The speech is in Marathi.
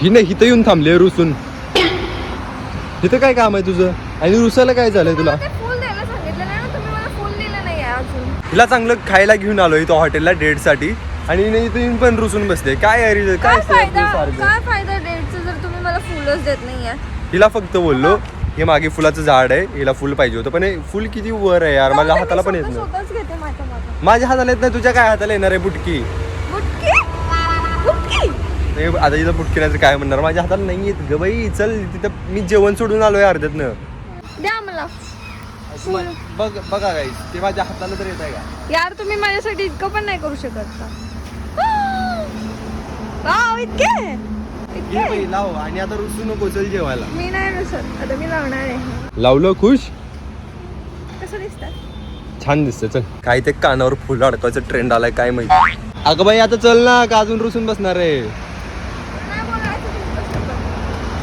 ही नाही इथं येऊन थांबले रुसून. इथं काय काम आहे तुझं आणि रुसायला काय झालंय तुला? फुल द्यायला सांगितलं नाही ना तुम्ही, मला फुल दिलं नाही अजून. हिला चांगलं खायला घेऊन आलो इथं हॉटेलला डेट साठी आणि नाही इथं येऊन पण रुसून बसते. काय अरे काय काय फायदा डेटचं जर तुम्ही मला फुलच देत नाहीये. हिला फक्त बोललो हे मागे फुलाचं झाड आहे, हिला फुल पाहिजे होतं पण हे फुल किती वर आहे यार, माझ्या हाताला पण येत नाही. स्वतःच घेते माझ्या मागं. माझ्या हाताला येत नाही, तुझ्या काय हाताला येणार आहे बुटकी? बुटकी बुटकी नाही, आता इथं बुटकी नाही तर काय म्हणणार, माझ्या हाताला नाही येत ग बाई. चल तिथं मी जेवण सोडून आलोय अर्ध्यातनं. द्या मला. बघ बघा गाईस, ते माझ्या हाताला तर येत आहे का? यार तुम्ही माझ्यासाठी इतकं पण नाही करू शकत का? वाव, इतके घे बाई लाव आणि आता रुसू नको, चल जेवायला. मी नाही रुसत, आता मी लावणार आहे. लावलं खुश? कसं दिसतं? छान दिसतं. चल काय ते कानावर फुल अडकायचं ट्रेंड आलाय काय माहिती. अगं बाई आता चल ना, का अजून रुसून बसणार आहे?